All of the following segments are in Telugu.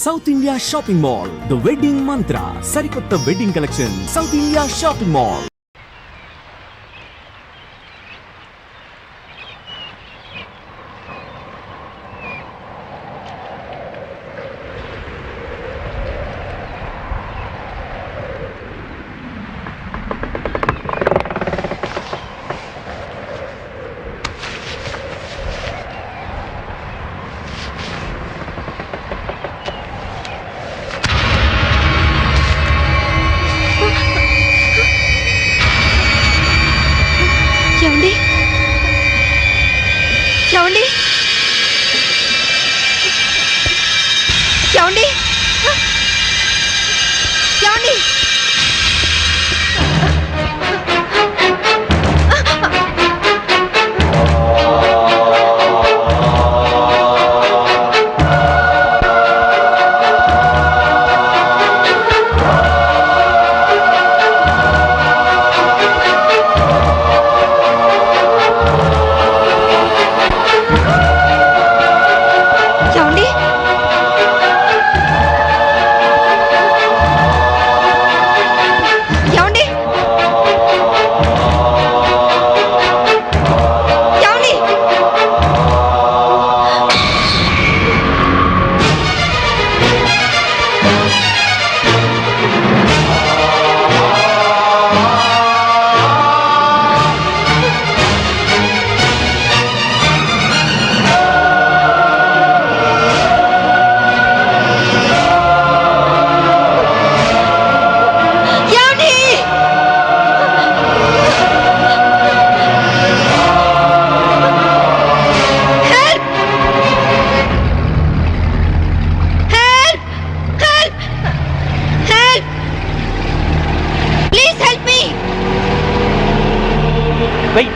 South India shopping mall, the wedding మంత్ర, సరికొత్త wedding collection, south India shopping mall.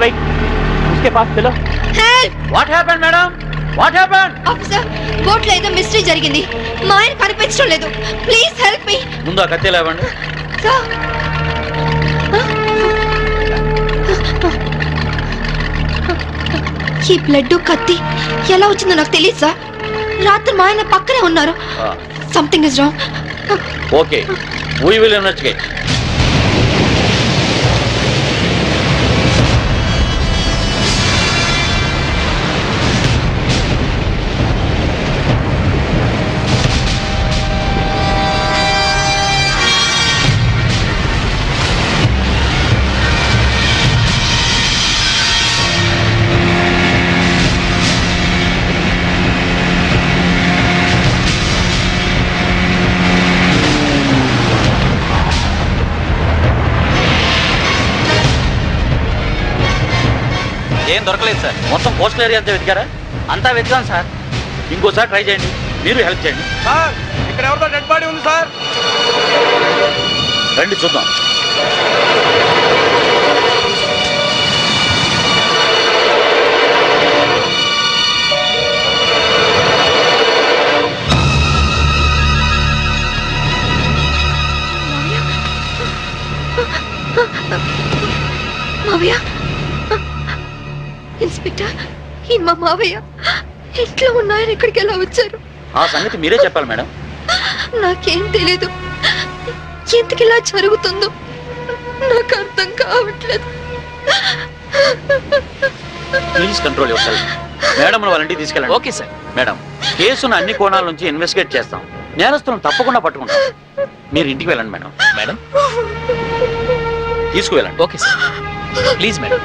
Wait. उसके पास चलो. Help! What happened, madam? What happened? Officer, boat లో ఏదో మిస్టరీ జరిగింది. మా ఆయన కనిపించడం లేదు. Please help me. ముందు ఆ కత్తి లేవండి. Sir. ఈ బ్లడ్ కత్తి ఎలా వచ్చిందో నాకు తెలియదు సార్. రాత్రి మా ఆయన పక్కనే ఉన్నారు. Something is wrong. Okay. We will investigate. ఏం దొరకలేదు సార్. మొత్తం కోస్టల్ ఏరియా అంతా వెతికారా? అంతా వెతికాం సార్. ఇంకోసారి ట్రై చేయండి, మీరు హెల్ప్ చేయండి సార్. ఇక్కడ ఎవరితో డెడ్ బాడీ ఉంది సార్. రండి చూద్దాం. మావయ్య, ఇన్స్పెక్టర్, ఈ మా మావయ్య ఎట్లా ఉన్నాయని ఇక్కడికి ఎలా వచ్చారు? ఆ సంగతి మీరే చెప్పాలి మేడం. నాకేం తెలీదు. ఎందుకు ఇలా జరుగుతుందో నాకు అర్థం కావట్లేదు. Please control your self. Madam వాళ్ళ ఇంటికి తీసుకెళ్ళండి. Okay sir. మేడం, కేసును అన్ని కోణాల నుంచి ఇన్వెస్టిగేట్ చేస్తాం. నేరస్తులను తప్పకుండా పట్టుకుంటాం. మీరు ఇంటికి వెళ్ళండి మేడం. మేడం తీసుకువెళ్ళండి. Okay sir. Please madam.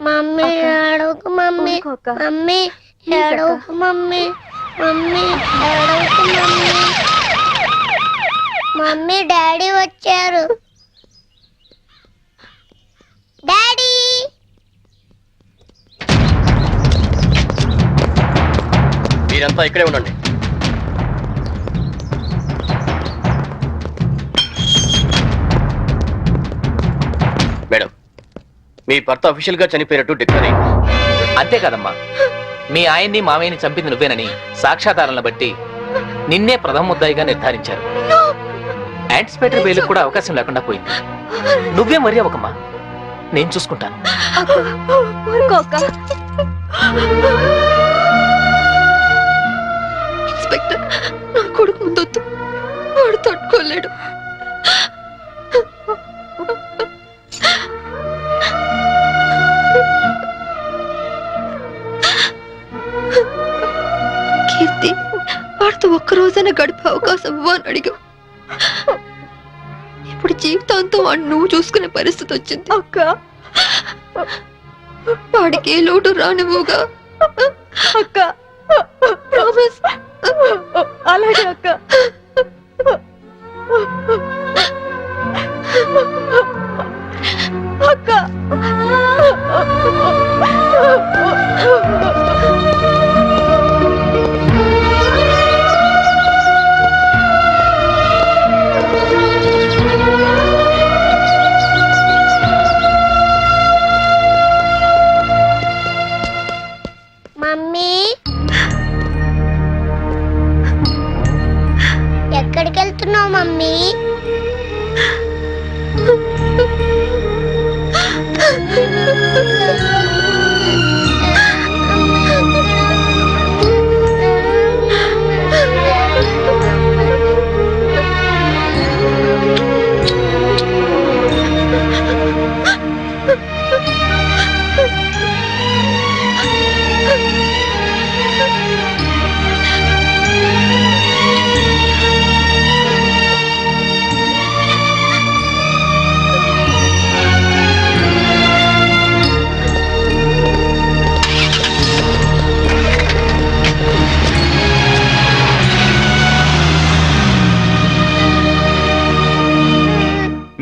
Mummy ఏడవకు మమ్మీ. మమ్మీ ఏడవకు మమ్మీ. మమ్మీ ఏడవకు మమ్మీ. మమ్మీ డాడీ వచ్చారు. డాడీ. మీరంతా ఇక్కడే ఉండండి. మేడం మీ భర్త అఫీషియల్ గా చనిపోయినట్టు డిక్లేర్ అయింది. అంతేకాదమ్మా, మీ ఆయన్ని మామయ్యని చంపింది నువ్వేనని సాక్ష్యాధారాలను బట్టి నిన్నే ప్రథమ ముద్దాయిగా నిర్ధారించారు. యాంటిసిపేటరీ బెయిల్ కూడా అవకాశం లేకుండా పోయింది. నువ్వే మరీ అవ్వకమ్మా, నేను చూసుకుంటాను. ఇన్స్పెక్టర్, నా కొడుకు ముందొద్దు, వాడు తట్టుకోలేడు. కీర్తి, వాడితో ఒక్కరోజైనా గడిపే అవకాశం ఇవ్వని అడిగా. ఇప్పుడు జీవితాంతం వాడిని నువ్వు చూసుకునే పరిస్థితి వచ్చింది. అక్క, వాడికి ఏ లోటు రానివ్వుగా అక్క. ప్రామిస్. అలాగే అక్క. అక్క, మమ్మీ ఎక్కడికి వెళ్తున్నావు మమ్మీ?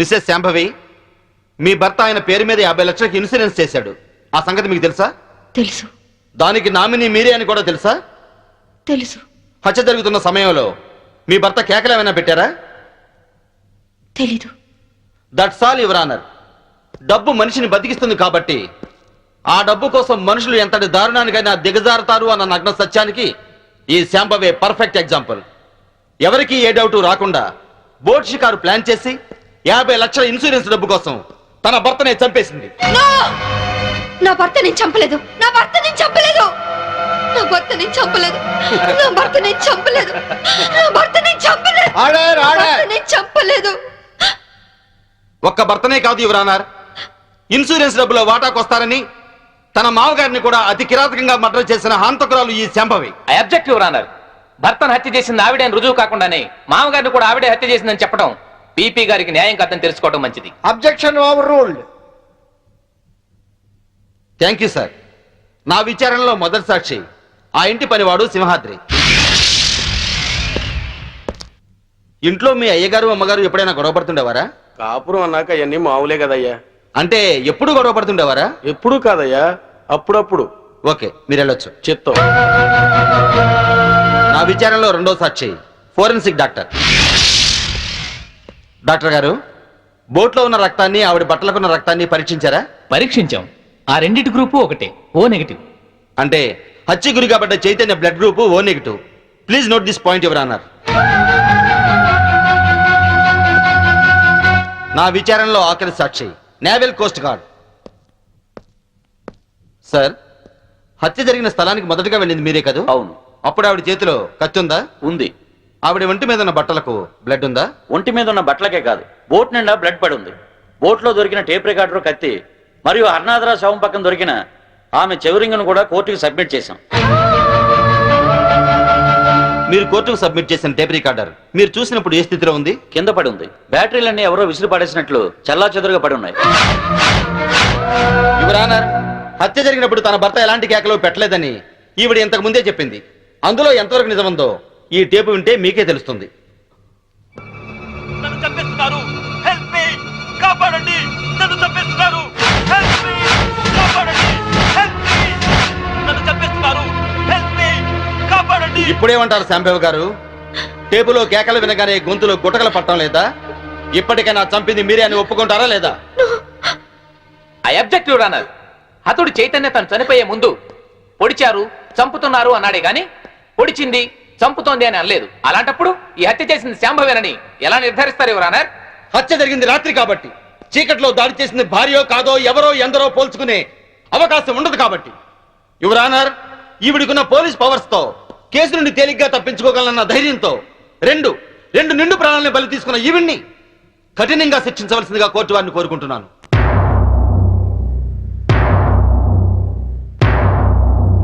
మిస్సెస్ శాంభవి, మీ భర్త ఆయన పేరు మీద 50 లక్షలకు ఇన్సూరెన్స్ చేశాడు. ఆ సంగతి మీకు తెలుసా? తెలుసు. దానికి నామినీ మీరే అని కూడా తెలుసా? తెలుసు. హత్య జరుగుతున్న సమయంలో మీ భర్త కేకలు ఏమైనా పెట్టారా? తెలీదు. That's all your honour. డబ్బు మనిషిని బతికిస్తుంది కాబట్టి ఆ డబ్బు కోసం మనుషులు ఎంతటి దారుణానికైనా దిగజారుతారు అన్న నగ్న సత్యానికి ఈ శాంభవే పర్ఫెక్ట్ ఎగ్జాంపుల్. ఎవరికి ఏ డౌట్ రాకుండా బోట్ షికారు ప్లాన్ చేసి 50 లక్షల ఇన్సూరెన్స్ డబ్బు కోసం తన భర్తనే చంపేసింది. నా భర్త నేను చంపలేదు. నా భర్త నేను చంపలేదు. నా భర్త నేను చంపలేదు. నా భర్త నేను చంపలేదు. నా భర్త నేను చంపలేదు. Order, order. నేను చంపలేదు. ఒక్క భర్తనే కాదు యువర్ ఆనర్, ఇన్సూరెన్స్ డబ్బులో వాటాకొస్తారని తన మామగారిని కూడా అతి కిరాతకంగా మర్డర్ చేసిన హంతకురాలు ఈ Shambhavi. I object your honour. భర్తను హత్య చేసింది ఆవిడే అని రుజువు కాకుండానే మామగారిని కూడా ఆవిడే హత్య చేసిందని చెప్పడం పీపీ గారికి న్యాయం కాదని తెలుసుకోవడం మంచిది. Objection over ruled. Thank you sir. నా విచారణలో మొదటి సాక్షి ఆ ఇంటి పనివాడు సింహాద్రి. ఇంట్లో మీ అయ్యగారు అమ్మగారు ఎప్పుడైనా గొడవ పడుతుండేవారా? కాపురం అన్నాక అవన్నీ మామూలే కదయ్యా. అంటే ఎప్పుడు గొడవ పడుతుండేవారా? ఎప్పుడు కాదయ్యా, అప్పుడప్పుడు. ఓకే, మీరు వెళ్ళొచ్చు. చిత్తం. నా విచారణలో రెండో సాక్షి ఫోరెన్సిక్ డాక్టర్. డాక్టర్ గారు, బోట్లో ఉన్న రక్తాన్ని ఆవిడ బట్టలకున్న రక్తాన్ని పరీక్షించారా? పరీక్షించాం. ఆ రెండింటి గ్రూపు ఒకటే, ఓ నెగిటివ్. అంటే హత్య గురి కాబట్ట Chaitanya blood group O negative. Please note this point your honour. నా విచారణలో ఆఖరి సాక్షి నేవల్ కోస్ట్ గార్డ్. సార్, హత్య జరిగిన స్థలానికి మొదటగా వెళ్ళింది మీరే కదా? అవును. అప్పుడు ఆవిడ చేతిలో కత్తి ఉందా? ఉంది. ఆవిడ ఒంటి మీద ఉన్న బట్టలకు బ్లడ్ ఉందా? ఒంటి మీద ఉన్న బట్టలకే కాదు, బోట్ నిండా బ్లడ్ పడి ఉంది. బోట్లో దొరికిన టేప్ రికార్డర్, కత్తి మరియు హర్నాథరా శవం పక్కన దొరికిన ఆమె చెవిరింగ్ను కూడా కోర్టుకు సబ్మిట్ చేశాం. మీరు కోర్టుకు సబ్మిట్ చేసిన టేప్ రికార్డర్ మీరు చూసినప్పుడు ఏ స్థితిలో ఉంది? కింద పడి ఉంది. బ్యాటరీలన్నీ ఎవరో విసిరి పడేసినట్లు చల్లా చెదురుగా పడి ఉన్నాయి. యువర్ ఆనర్, హత్య జరిగినప్పుడు తన భర్త ఎలాంటి కేకలు పెట్టలేదని ఈవిడ ఇంతకు ముందే చెప్పింది. అందులో ఎంతవరకు నిజముందో ఈ టేపు వింటే మీకే తెలుస్తుంది. ఇప్పుడేమంటారు శాంభవి గారు? టేపులో కేకలు వినగానే గొంతులో గుటకలు పట్టడం లేదా? ఇప్పటికైనా చంపింది మీరే అని ఒప్పుకుంటారా లేదా? I objective రానర్. హతుడు చైతన్య తను చనిపోయే ముందు పొడిచారు, చంపుతున్నారు అన్నాడే గాని పొడిచింది, చంపుతోంది అని అనలేదు. అలాంటప్పుడు ఈ హత్య చేసింది శాంభవేనని ఎలా నిర్ధారిస్తారు యువరానర్? హత్య జరిగింది రాత్రి కాబట్టి, చీకట్లో దాడి చేసింది భార్యో కాదో ఎవరో ఎందరో పోల్చుకునే అవకాశం ఉండదు కాబట్టి, యువరానర్ ఈవిడికున్న పోలీస్ పవర్స్ తో కేసు నుండి తేలిగ్గా తప్పించుకోగలన్న ధైర్యంతో రెండు నిండు ప్రాణాలను బలి తీసుకున్న ఈవిడ్ని కఠినంగా శిక్షించవలసిందిగా కోర్టు వారిని కోరుకుంటున్నాను.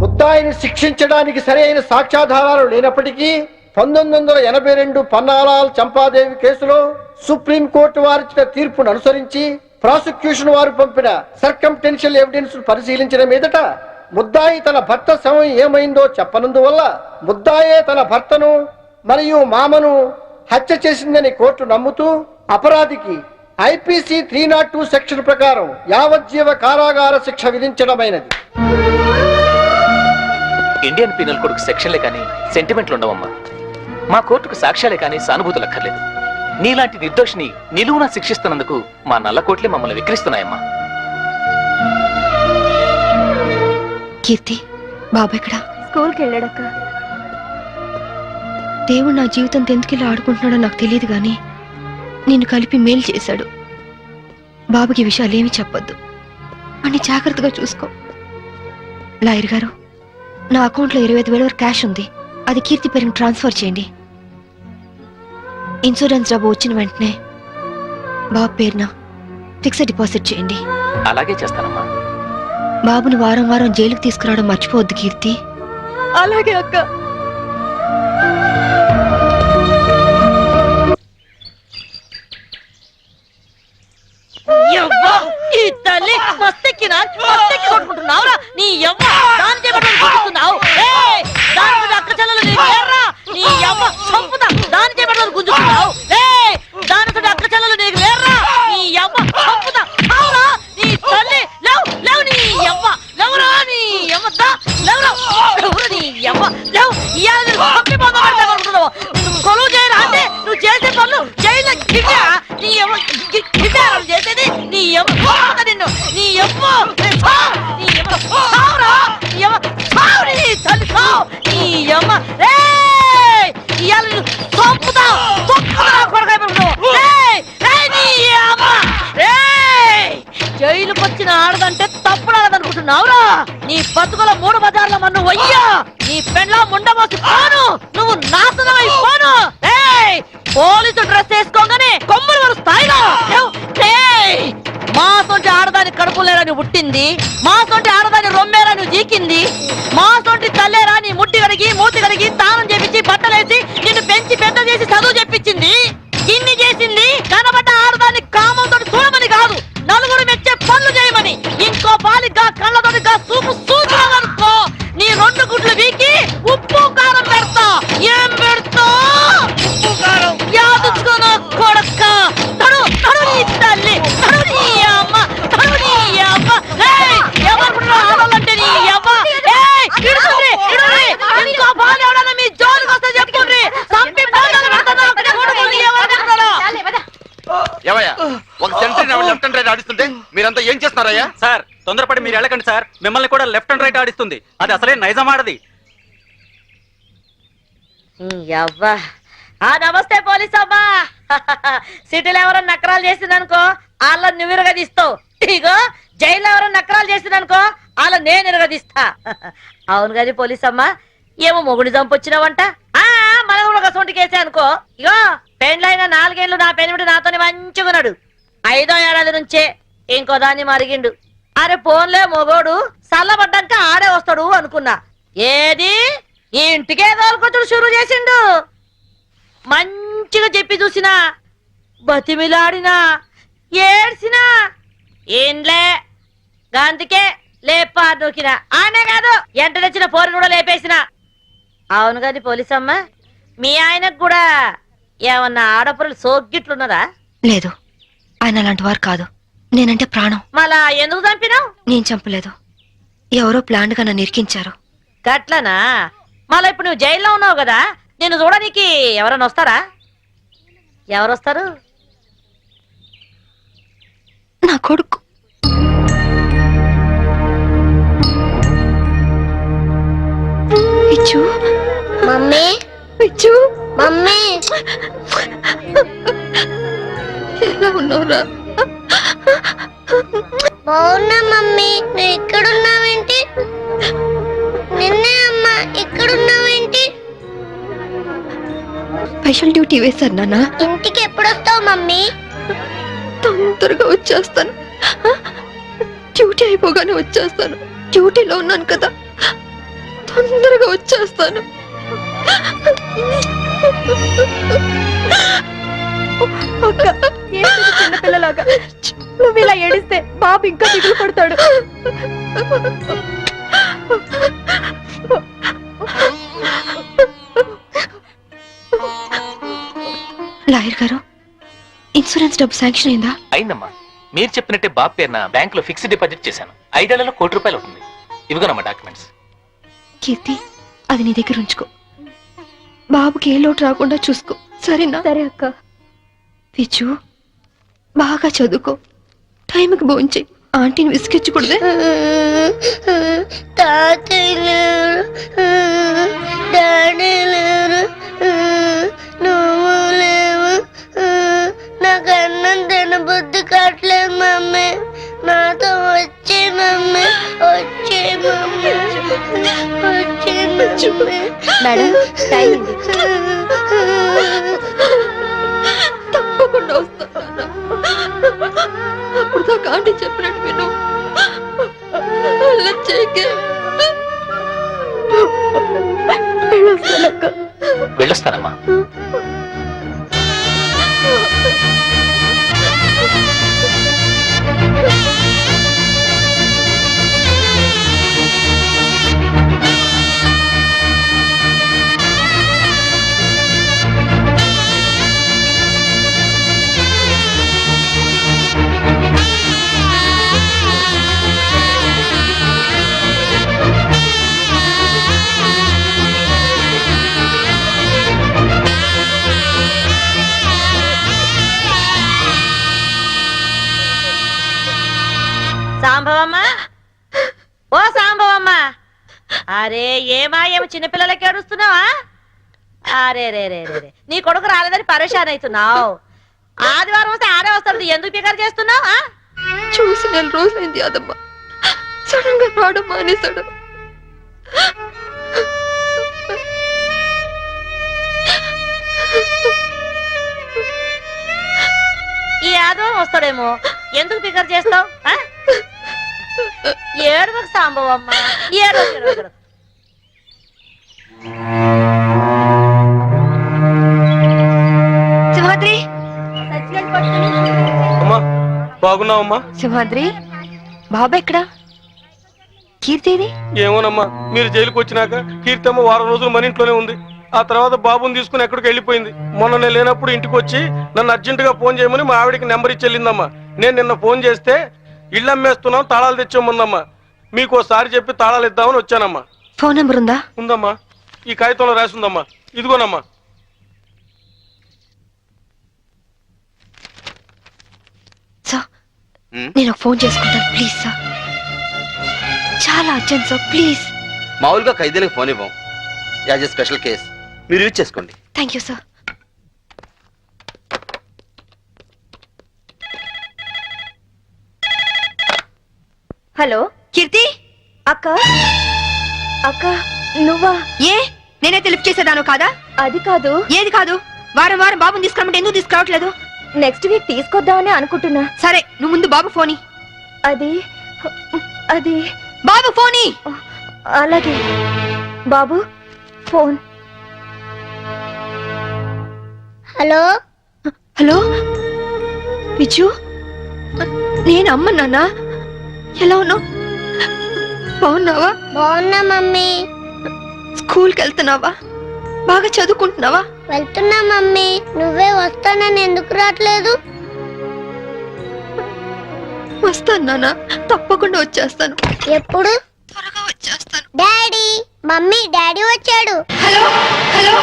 ముద్దాయిని శిక్షించడానికి సరైన సాక్ష్యాధారాలు లేనప్పటికీ 1982 పన్నాలాల్ చంపాదేవి కేసులో సుప్రీంకోర్టు వారిచ్చిన తీర్పును అనుసరించి ప్రాసిక్యూషన్ వారు పంపిన సర్కంటెన్షియల్ ఎవిడెన్స్ పరిశీలించిన మీదట ముద్దాయి తన భర్త శవం ఏమైందో చెప్పనందువల్ల ముద్దాయే తన భర్తను మరియు మామను హత్య చేసిందని కోర్టు నమ్ముతూ అపరాధికి ఐపీసీ 302 సెక్షన్ ప్రకారం యావజ్జీవ కారాగార శిక్ష విధించడమైనది. ఇండియన్ పీనల్ కోడ్కు సెక్షన్లే కానీ సెంటిమెంట్లు ఉండవమ్మా. మా కోర్టుకు సాక్ష్యాలే కానీ సానుభూతులు అక్కర్లేదు. నీలాంటి నిర్దోషిని నిలువున శిక్షిస్తున్నందుకు మా నల్ల కోట్లే మమ్మల్ని విక్రిస్తున్నాయమ్మా. కీర్తి, బాబు ఎక్కడా? స్కూల్కి వెళ్ళాడక్క. దేవుడు నా జీవితంతో ఎందుకు ఇలా ఆడుకుంటున్నాడో నాకు తెలియదు గాని నిన్ను కలిపి మేలు చేశాడు. బాబుకి ఈ విషయాలేమీ చెప్పొద్దు, అన్ని జాగ్రత్తగా చూసుకో. లాయర్ గారు, నా అకౌంట్లో 25,000 వరకు క్యాష్ ఉంది, అది కీర్తి పేరుని ట్రాన్స్ఫర్ చేయండి. ఇన్సూరెన్స్ డబ్బు వచ్చిన వెంటనే బాబు పేరున ఫిక్స్డ్ డిపాజిట్ చేయండి. అలాగే చేస్తానమ్మా. బాబుని వారం వారం జైలుకి తీసుకురావడం మర్చిపోవద్దు కీర్తి. అలాగే అక్క. ఈ తల్లి మస్తెక్కి కొట్టుకుంటున్నావురా నీ యవ్వ. దాని చేపట్టుకుని గుంజుతున్నావు. దాని అక్క చెల్లెలు నీ యవ్వ చంపుతా. దాని చేపట్టుకుని గుంజుతున్నావు. దాని అక్క చెల్లెలు నీకు లేర్రా నీ యవ్వ చంపుతా. అవునా నీ తల్లి లేవు లేవు నీ యవ్వ లేవురా నీ యవ్వ లేవురా లేవురా నీ యవ్వ లేవు. ఇవాళ చంపి పొందబడతావు. కొలువు చేయరా అంటే నువ్వు చేసే పనులు జైల్లో గిడ్డా నీ యవ్వ గిడ్డా చేసేది నీ యవ్వ నిన్ను నీ యవ్వ నీ యవ్వ సావురా నీ యవ్వ సావు నీ తల్లి సావు నీ యవ్వ ఇవాళ నేను చంపుతా కొడకాయ నీ యవ్వ జైలుకి వచ్చిన ఆడదంటే తప్పుడు ఆడదనుకుంటున్నావురా. నీ బతుకుల 3 బజార్ల మన్ను వయ్యా. నీ పెండ్లా ముండమోసి పోను, నువ్వు నాశనం అయిపోను. పోలీసు డ్రెస్ వేసుకోగానే కొమ్ములు వరు స్థాయిలో మా సొంటి ఆడదాని కడుపులేరని పుట్టింది, మా సొంటి ఆడదాని రొమ్మేరని జీకింది, మా సొంటి తల్లేరా నీ ముట్టి కడిగి మూతి కడిగి తానం చేపించి బట్టలేసి నిన్ను పెంచి పెద్ద చేసి చదువు చెప్పించింది. ఇన్ని చేసింది కనబడ్డ ఆడదాన్ని కామంతో చూడమని కాదు, నలుగురు మెచ్చే పనులు చేయమని. ఇంకో పాలిగా కళ్ళతోటిగా చూపు చూసినావనుకో నీ 2 గుడ్లు వీకి ఉప్పు కారం పెడతా. ఏం పెడతా? ఉప్పు కారం యాదుకున్న కొడక్క. తడు తడు నీ తల్లి తడు నీ అమ్మ తడు నీ అమ్మ. ఎవరు ఆడాలంటే నీ అమ్మ ఇంకో పాలు ఎవడన్నా మీ జోలికి వస్తే చెప్పుండ్రి. సంపి బాధలు పెడతాను. ఒక సెంటరీ లెఫ్ట్ అండ్ రైట్ ఆడిస్తుంటే మీరంతా ఏం చేస్తున్నారయ్యా? సార్ తొందరపడి మీరు వెళ్ళకండి సార్, మిమ్మల్ని కూడా లెఫ్ట్ అండ్ రైట్ ఆడిస్తుంది. అది అసలే నైజం ఆడది. యవ్వా నమస్తే పోలీస్ అమ్మా. సిటీలో ఎవరైనా నకరాలు చేసిందనుకో వాళ్ళ నువ్వు ఇరగదీస్తావు. ఇగో జైల్లో ఎవరైనా నకరాలు చేసిందనుకో వాళ్ళ నేను ఇరగదీస్తా. అవును కానీ పోలీస్ అమ్మా, ఏమో మొగుడి చంపొచ్చినావంట. మన కూడా ఒక సొంటి కేసే అనుకో. ఇగో పెండ్లైన 4 ఏళ్ళు నా పెనిమిటి నాతోనే మంచిగున్నాడు. 5వ ఏడాది నుంచే ఇంకో దాన్ని మరిగిండు. అరే పోన్లే మొగోడు చల్లబడ్డాక ఆడే వస్తాడు అనుకున్నా. ఏది ఈ ఇంటికే తోలుకొచ్చుడు షురు చేసిండు. మంచిగా చెప్పి చూసినా, బతిమిలాడినా, ఏడ్చినా ఏంలే అందుకే లేపా నూకినా. ఆనే కాదు ఎంట తెచ్చిన పోరును కూడా లేపేసిన. అవును కాని పోలీసమ్మ, మీ ఆయనకు కూడా ఏమన్నా ఆడపురలు సోగ్గిట్లున్నదా? లేదు, ఆయన అలాంటి వారు కాదు. నేనంటే ప్రాణం. మళ్ళా ఎందుకు చంపినావు? నేను చంపలేదు, ఎవరో ప్లాన్ గా నన్ను ఇరికించారు. గట్లనా? మళ్ళా ఇప్పుడు నువ్వు జైల్లో ఉన్నావు కదా, నిన్ను చూడడానికి ఎవరైనా వస్తారా? ఎవరొస్తారు? నా కొడుకు. విచ్చు మమ్మీ విచ్చు మమ్మీ ఎలా ఉన్నావురా? బాగున్నా మమ్మీ. నువ్వు ఇక్కడున్నావేంటి? నిన్నే అమ్మా, ఇక్కడున్నావేంటి? స్పెషల్ డ్యూటీ వేశారు నాన్న. ఇంటికి ఎప్పుడు వస్తావు మమ్మీ? తొందరగా వచ్చేస్తాను. డ్యూటీ అయిపోగానే వచ్చేస్తాను. డ్యూటీలో ఉన్నాను కదా, తొందరగా వచ్చేస్తాను. చిన్నపిల్లలాగా నువ్వు ఇలా ఏడిస్తే బాబు ఇంకా దిగులు పడతాడు. లాయర్ గారు, ఇన్సూరెన్స్ డబ్బు శాంక్షన్ అయిందా? అయిందమ్మా. మీరు చెప్పినట్టే బాబు పేరున బ్యాంక్ లో ఫిక్స్డ్ డిపాజిట్ చేశాను. 5 ఏళ్లలో ₹1,00,00,000 అవుతుంది. ఇవిగోనమ్మా డాక్యుమెంట్స్. కీర్తి, అది నీ దగ్గర ఉంచుకో. బాబుకి ఏ లోటు రాకుండా చూసుకో, సరేనా? సరే అక్క. విచ్చు, బాగా చదువుకో, టైంకి భోంచే. ఆంటీని విసిగించకూడదే. తాతయ్య లేరు, డాడీ లేరు, నువ్వు లేవు. నాకు అన్నం తినబుద్ధి కావట్లేదు మమ్మీ. నాతో వచ్చే మమ్మీ, వచ్చే మమ్మీ, వచ్చే మమ్మీ. మేడం, టైం తప్పకుండా వస్తాను. అప్పుడు దాకా ఆంటీ చెప్పినట్టు విను. అలా చేయకే. వెళ్ళొస్తానమ్మా. సాంబవమ్మ, ఓ సాంబవమ్మ. అరే ఏమా చిన్నపిల్లలకి ఏడుస్తున్నావా? అరే రే రే రే, నీ కొడుకు రాలేదని పరేషాన్ అవుతున్నావు. ఆదివారం వస్తే ఆడే వస్తాడు, ఎందుకు పికర్ చేస్తున్నావు? చూసి 4 రోజులైంది అదమ్మ. సడన్ గా రావడం మానేశాడు. ఈ ఆదివారం వస్తాడేమో, ఎందుకు పికర్ చేస్తావు? ఏడవకు సాంబవమ్మ, ఏడవకు. సింహాద్రి, అమ్మా బాగున్నావమ్మా? సింహాద్రి, బాబా ఎక్కడా? కీర్తిది? ఏమోనమ్మా, మీరు జైలుకి వచ్చినాక కీర్తమ్మ వారం రోజులు మన ఇంట్లోనే ఉంది. ఆ తర్వాత బాబుని తీసుకుని ఎక్కడికి వెళ్ళిపోయింది. మొన్న నేను లేనప్పుడు ఇంటికి వచ్చి నన్ను అర్జెంటుగా ఫోన్ చేయమని మా ఆవిడికి నెంబర్ ఇచ్చి వెళ్ళిందమ్మా. నేను నిన్న ఫోన్ చేస్తే ఇళ్ళు అమ్మేస్తున్నాం, తాళాలు తెచ్చామందమ్మా. మీకు ఒకసారి చెప్పి తాళాలు ఇద్దామని వచ్చానమ్మా. ఫోన్ నెంబర్ ఉందా? ఉందమ్మా, ఈ కాగితంలో రాసి ఉందమ్మా. ఇదిగోనమ్మా. సార్, నేను ఒక ఫోన్ చేసుకుంటాను ప్లీజ్ సార్. చాలా అర్జెంట్ సార్, ప్లీజ్. మామూలుగా ఖైదీలకు ఫోన్ ఇవ్వం. యాజ్ ఎ స్పెషల్ కేస్ మీరు యూజ్ చేసుకోండి. Thank you sir. హలో కీర్తి అక్క. అక్క నువ్వా? ఏ నేనే లిఫ్ట్ చేసేదాను కాదా? అది కాదు. ఏది కాదు? వారం వారం బాబుని తీసుకురమ్మంటే ఎందుకు తీసుకురావట్లేదు? నెక్స్ట్ వీక్ తీసుకొద్దామని అనుకుంటున్నా. సరే, నువ్వు ముందు బాబు ఫోని. అది అది బాబు ఫోని. అలాగే బాబు ఫోన్. హలో హలో విజు, నేను అమ్మ. నాన్న ఎలా ఉన్నావు? బాగున్నావా? బాగున్నా మమ్మీ. స్కూల్కి వెళ్తున్నావా? బాగా చదువుకుంటున్నావా? వెళ్తున్నా మమ్మీ. నువ్వే వస్తానని ఎందుకు రావట్లేదు? వస్తాను నాన్న, తప్పకుండా వచ్చేస్తాను. ఎప్పుడు? త్వరగా వచ్చేస్తాను. డాడీ, మమ్మీ, డాడీ వచ్చాడు. Hello hello.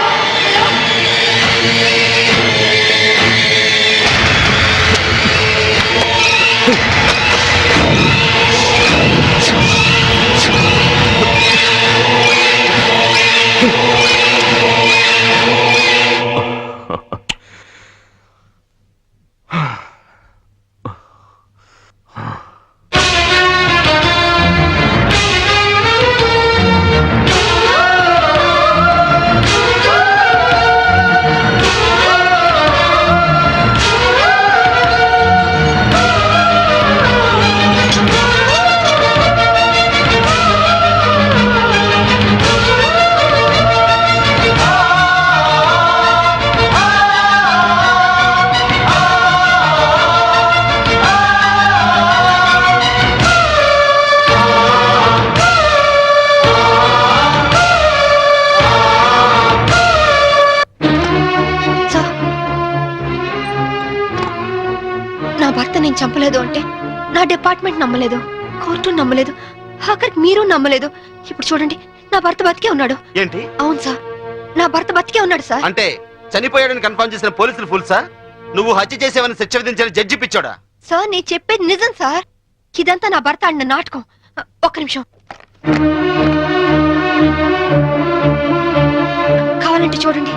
నేను చంపలేదు అంటే నా డిపార్ట్మెంట్ నమ్మలేదు, కోర్టు నమ్మలేదు, ఆఖరికి మీరు నమ్మలేదు. ఇప్పుడు చూడండి, నా భర్త బతికే ఉన్నాడు. ఏంటి? అవును సార్, నా భర్త బతికే ఉన్నాడు సార్. అంటే చనిపోయాడని కన్ఫర్మ్ చేసిన పోలీసులు ఫుల్ సార్? నువ్వు హత్య చేసేవని శిక్ష విధించిన జడ్జి పిచ్చోడా? సార్ నేను చెప్పేది నిజం సార్. ఇదంతా నా భర్త ఆడిన నాటకం. ఒక్క నిమిషం, కావాలంటే చూడండి.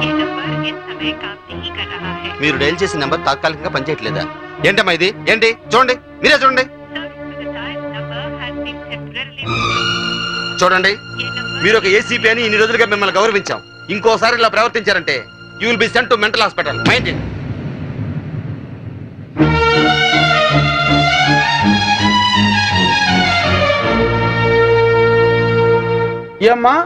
మీరు డైల్ చేసిన నెంబర్ తాత్కాలికంగా పనిచేయట్లేదా? ఏంటమ్మా ఇది? ఏంటి? చూడండి, మీరే చూడండి. చూడండి, మీరు ఒక ఏసీపీ అని ఇన్ని రోజులుగా మిమ్మల్ని గౌరవించాం. ఇంకోసారి ఇలా ప్రవర్తించారంటే you will be sent to mental hospital. Mind it. ఏమ్మా,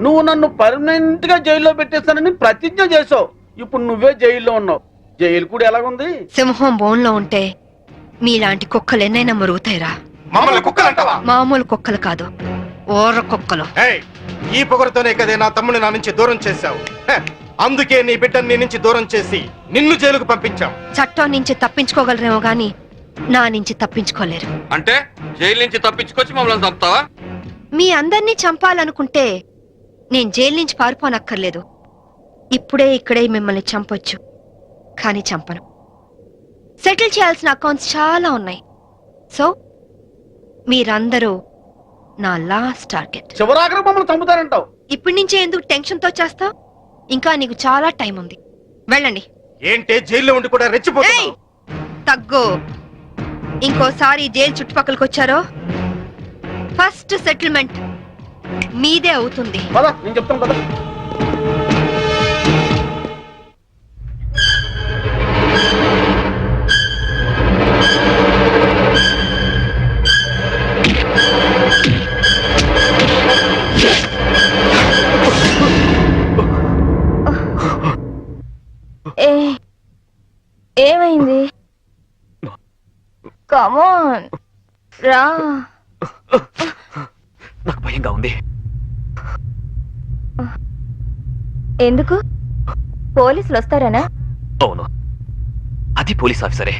నువ్వు నన్ను పర్మనెంట్ గా జైల్లో పెట్టేస్తానని ప్రతిజ్ఞ చేసావు. ఇప్పుడు నువ్వే జైల్లో ఉన్నావు. జైలు కూడా ఎలాగుంది? సింహం బోన్లో ఉంటే మీలాంటి కుక్కలు ఎన్నైనా మరుగుతాయిరా. మామూలు కుక్కలు కాదు, ఓర్ర కుక్కలు. ఈ పొగరుతోనే కదే నా తమ్ముని నా నుంచి దూరం చేశావు. అందుకే నీ బిడ్డని నీ నుంచి దూరం చేసి నిన్ను జైలుకు పంపించాం. చట్టం నుంచి తప్పించుకోగలరేమో గాని నా నుంచి తప్పించుకోలేరు. అంటే జైలు నుంచి తప్పించుకొచ్చి మమ్మల్ని చంపుతావా? మీ అందరినీ చంపాలనుకుంటే నేను జైలు నుంచి పారిపోనక్కర్లేదు. ఇప్పుడే ఇక్కడే మిమ్మల్ని చంపొచ్చు, కానీ చంపను. సెటిల్ చేయాల్సిన అకౌంట్స్ చాలా ఉన్నాయి. సో మీరందరూ నా లాస్ట్ టార్గెట్. చివరాఖరి మమ్మల్ని చంపుతారంటావు. ఇప్పటి నుంచే ఎందుకు టెన్షన్ తో చేస్తావు? ఇంకా నీకు చాలా టైం ఉంది, వెళ్ళండి. ఏంటే జైల్లో ఉండి కూడా రెచ్చిపోతున్నావు? తగ్గు. ఇంకోసారి జైలు చుట్టుపక్కలకి వచ్చారో ఫస్ట్ సెటిల్మెంట్ మీదే అవుతుంది. పద, నేను చెప్తాను కదా. ఏమైంది? కమాన్ రా. నాకు భయంగా ఉంది. ఎందుకు? పోలీసులు వస్తారనా? అవును, అది పోలీస్ ఆఫీసరే.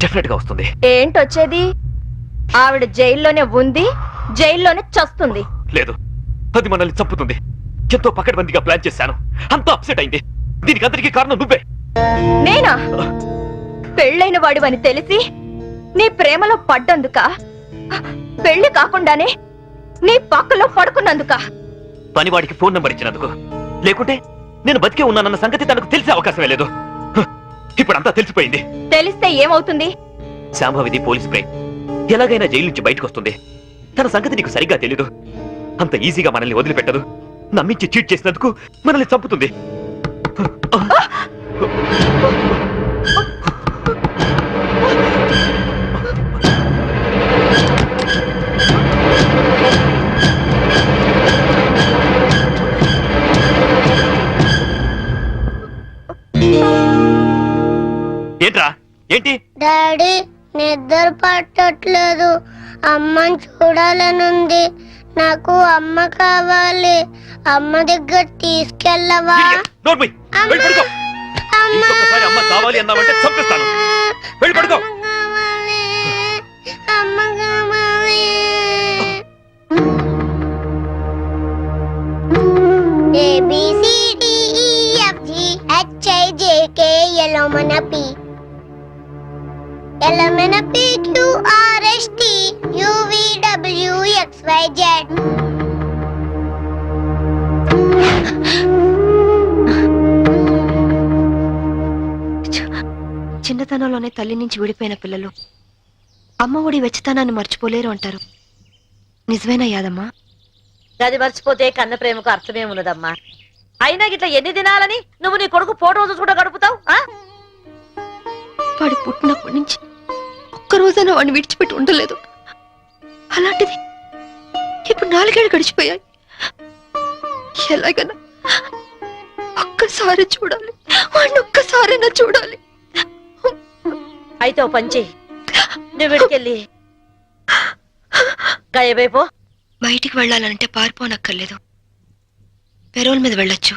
డెఫినెట్ గా వస్తుంది. ఏంటొచ్చేది? ఆవిడ జైల్లోనే ఉంది, జైల్లోనే చస్తుంది. లేదు, అది మనల్ని చంపుతుంది. ఎంతో పకడ్బందీగా ప్లాన్ చేశాను, అంతా అప్సెట్ అయింది. దీనికి అందరికీ కారణం నువ్వే. నేనా? పెళ్ళైన వాడివని తెలిసి నీ ప్రేమలో పడ్డందుక? పెళ్లి కాకుండానే నీ పక్కలో పడుకున్నందుక? పనివాడికి ఫోన్ నంబర్ ఇచ్చినందుకు. లేకుంటే నేను బతికే ఉన్నానన్న సంగతి తనకు తెలిసే అవకాశమే లేదు. ఇప్పుడు అంతా తెలిసిపోయింది. తెలిస్తే ఏమవుతుంది? శాంభవిది పోలీస్ బ్రేక్. ఎలాగైనా జైలు నుంచి బయటకు వస్తుంది. తన సంగతి నీకు సరిగ్గా తెలీదు. అంత ఈజీగా మనల్ని వదిలిపెట్టదు. నమ్మించి చీట్ చేసినందుకు మనల్ని చంపుతుంది. ఏంట్రా? ఏంటి? డాడీ, నిద్ర పట్టట్లేదు. అమ్మని చూడాలనుంది. నాకు అమ్మ కావాలి. అమ్మ దగ్గర తీసుకెళ్ళవా? నోర్మై, వెళ్ళి పడుకో. ఇంకొకసారి అమ్మ కావాలి అన్నావంటే చంపేస్తాను. వెళ్ళి పడుకో. అమ్మ కావాలి. ABCDEFGHIJK LMNP QRST UVWXYZ. చిన్నతనంలోనే తల్లి నుంచి విడిపోయిన పిల్లలు అమ్మ ఒడి వెచ్చతనాన్ని మర్చిపోలేరు అంటారు. నిజమేనా యాదమ్మా? గది మర్చిపోతే కన్న ప్రేమకు అర్థమేమున్నదమ్మా. అయినా గిట్లా ఎన్ని దినాలని నువ్వు నీ కొడుకు ఫోటో చూసుకుంటూ గడుపుతావు? వాడు పుట్టినప్పటి నుంచి ఒక్క రోజైనా వాడిని విడిచిపెట్టి ఉండలేదు. అలాంటిది ఇప్పుడు 4 ఏళ్ళు గడిచిపోయాయి. ఎలాగైనా ఒక్కసారి చూడాలి, వాడిని ఒక్కసారైనా చూడాలి. అయితే ఓ పంచి, నువ్వు విడికెళ్ళి గాయబైపో. బయటికి వెళ్ళాలంటే పారిపోనక్కర్లేదు, పెరోల్ మీద వెళ్ళొచ్చు.